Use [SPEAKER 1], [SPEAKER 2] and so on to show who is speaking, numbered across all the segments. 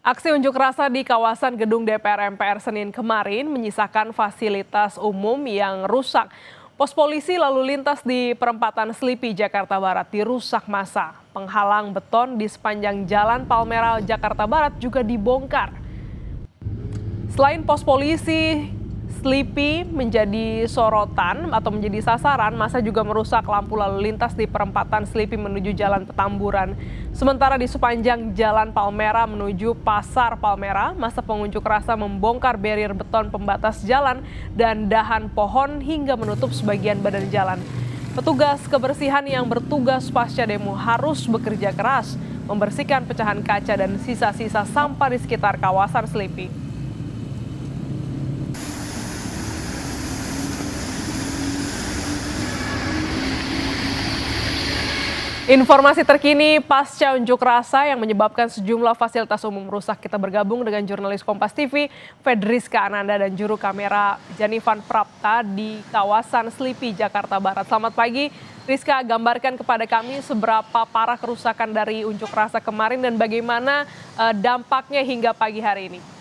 [SPEAKER 1] Aksi unjuk rasa di kawasan gedung DPR MPR Senin kemarin menyisakan fasilitas umum yang rusak. Pos polisi lalu lintas di perempatan Selipi, Jakarta Barat dirusak massa. Penghalang beton di sepanjang Jalan Palmerah, Jakarta Barat juga dibongkar. Selain pos polisi, Selipi menjadi sorotan atau menjadi sasaran, massa juga merusak lampu lalu lintas di perempatan Selipi menuju Jalan Petamburan. Sementara di sepanjang Jalan Palmerah menuju Pasar Palmerah, massa pengunjuk rasa membongkar barrier beton pembatas jalan dan dahan pohon hingga menutup sebagian badan jalan. Petugas kebersihan yang bertugas pasca demo harus bekerja keras membersihkan pecahan kaca dan sisa-sisa sampah di sekitar kawasan Selipi. Informasi terkini pasca unjuk rasa yang menyebabkan sejumlah fasilitas umum rusak. Kita bergabung dengan jurnalis Kompas TV, Fedriska Ananda dan juru kamera Janivan Prapta di kawasan Selipi, Jakarta Barat. Selamat pagi, Rizka, gambarkan kepada kami seberapa parah kerusakan dari unjuk rasa kemarin dan bagaimana dampaknya hingga pagi hari ini.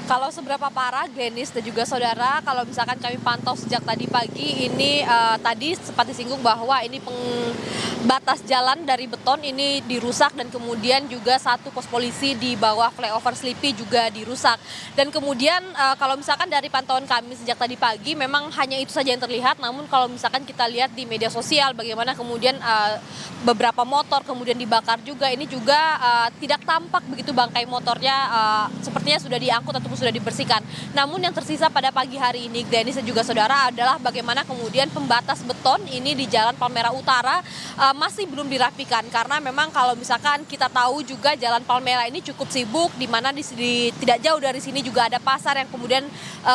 [SPEAKER 2] Kalau seberapa parah, Glenis dan juga saudara, kalau misalkan kami pantau sejak tadi pagi, ini tadi sempat disinggung bahwa ini pembatas jalan dari beton ini dirusak dan kemudian juga satu pos polisi di bawah flyover Selipi juga dirusak. Dan kemudian kalau misalkan dari pantauan kami sejak tadi pagi, memang hanya itu saja yang terlihat, namun kalau misalkan kita lihat di media sosial bagaimana kemudian beberapa motor kemudian dibakar juga, ini juga tidak tampak begitu bangkai motornya sepertinya sudah diangkut ataupun sudah dibersihkan. Namun yang tersisa pada pagi hari ini, Glenis dan juga saudara, adalah bagaimana kemudian pembatas beton ini di Jalan Palmerah Utara masih belum dirapikan, karena memang kalau misalkan kita tahu juga Jalan Palmerah ini cukup sibuk, di mana tidak jauh dari sini juga ada pasar yang kemudian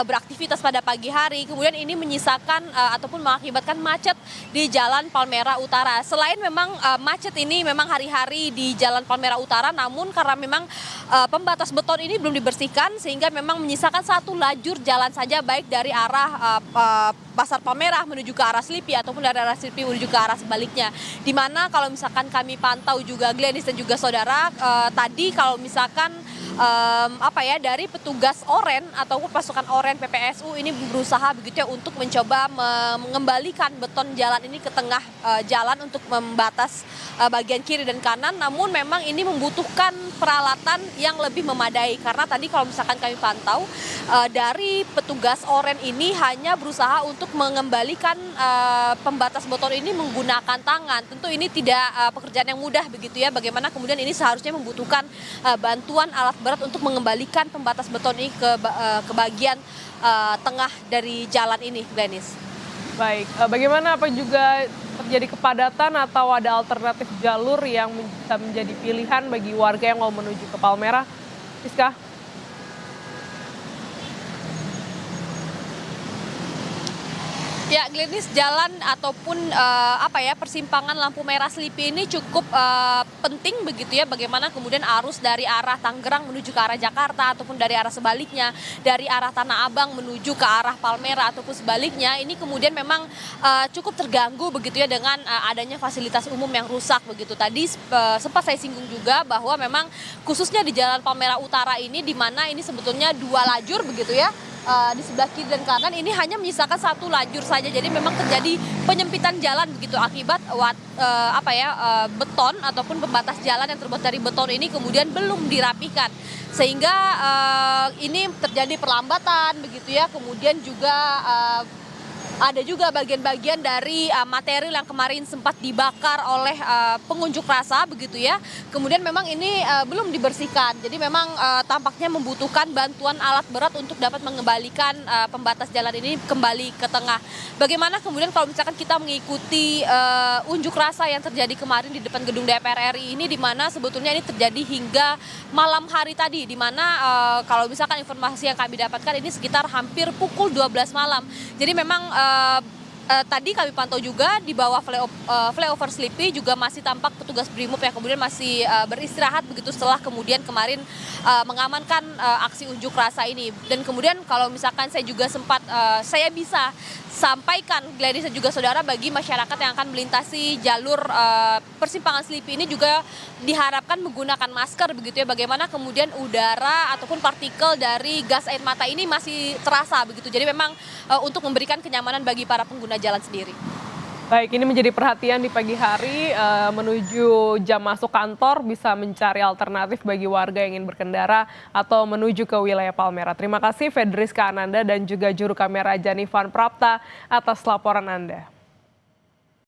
[SPEAKER 2] beraktivitas pada pagi hari. Kemudian ini menyisakan ataupun mengakibatkan macet di Jalan Palmerah Utara. Selain memang macet ini memang hari-hari di Jalan Palmerah Utara, namun karena memang pembatas beton ini belum dibersihkan sehingga memang menyisakan satu lajur jalan saja, baik dari arah Pasar Palmerah menuju ke arah Selipi ataupun dari arah Selipi menuju ke arah sebaliknya. Di mana kalau misalkan kami pantau juga, Glenis dan juga saudara, tadi kalau misalkan dari petugas oren ataupun pasukan oren PPSU ini berusaha begitu ya untuk mencoba mengembalikan beton jalan ini ke tengah jalan untuk membatas bagian kiri dan kanan, namun memang ini membutuhkan peralatan yang lebih memadai, karena tadi kalau misalkan kami pantau dari petugas oren ini hanya berusaha untuk mengembalikan pembatas beton ini menggunakan tangan. Tentu ini tidak pekerjaan yang mudah begitu ya, bagaimana kemudian ini seharusnya membutuhkan bantuan alat berat untuk mengembalikan pembatas beton ini ke bagian tengah dari jalan ini, Glenis.
[SPEAKER 1] Baik, bagaimana apa juga terjadi kepadatan atau ada alternatif jalur yang bisa menjadi pilihan bagi warga yang mau menuju ke Palmerah, Rizka?
[SPEAKER 2] Ya, Glenis, jalan ataupun persimpangan lampu merah Selipi ini cukup penting begitu ya, bagaimana kemudian arus dari arah Tangerang menuju ke arah Jakarta ataupun dari arah sebaliknya, dari arah Tanah Abang menuju ke arah Palmerah ataupun sebaliknya, ini kemudian memang cukup terganggu begitu ya dengan adanya fasilitas umum yang rusak begitu. Tadi sempat saya singgung juga bahwa memang khususnya di Jalan Palmerah Utara ini, di mana ini sebetulnya dua lajur begitu ya, di sebelah kiri dan kanan ini hanya menyisakan satu lajur saja. Jadi memang terjadi penyempitan jalan begitu akibat beton ataupun pembatas jalan yang terbuat dari beton ini kemudian belum dirapikan, sehingga ini terjadi perlambatan begitu ya. Kemudian juga ada juga bagian-bagian dari material yang kemarin sempat dibakar oleh pengunjuk rasa begitu ya. Kemudian memang ini belum dibersihkan. Jadi memang tampaknya membutuhkan bantuan alat berat untuk dapat mengembalikan pembatas jalan ini kembali ke tengah. Bagaimana kemudian kalau misalkan kita mengikuti unjuk rasa yang terjadi kemarin di depan gedung DPR RI ini, di mana sebetulnya ini terjadi hingga malam hari tadi, di mana kalau misalkan informasi yang kami dapatkan ini sekitar hampir pukul 12 malam. Jadi memang tadi kami pantau juga di bawah flyover Slipi juga masih tampak petugas Brimob yang kemudian masih beristirahat begitu setelah kemudian kemarin mengamankan aksi unjuk rasa ini. Dan kemudian kalau misalkan saya bisa sampaikan Gladys dan juga saudara, bagi masyarakat yang akan melintasi jalur persimpangan Slipi ini juga diharapkan menggunakan masker begitu ya. Bagaimana kemudian udara ataupun partikel dari gas air mata ini masih terasa begitu. Jadi memang untuk memberikan kenyamanan bagi para pengguna jalan sendiri.
[SPEAKER 1] Baik, ini menjadi perhatian di pagi hari menuju jam masuk kantor, bisa mencari alternatif bagi warga yang ingin berkendara atau menuju ke wilayah Palmerah. Terima kasih Fedriska Ananda dan juga juru kamera Janivan Prapta atas laporan Anda.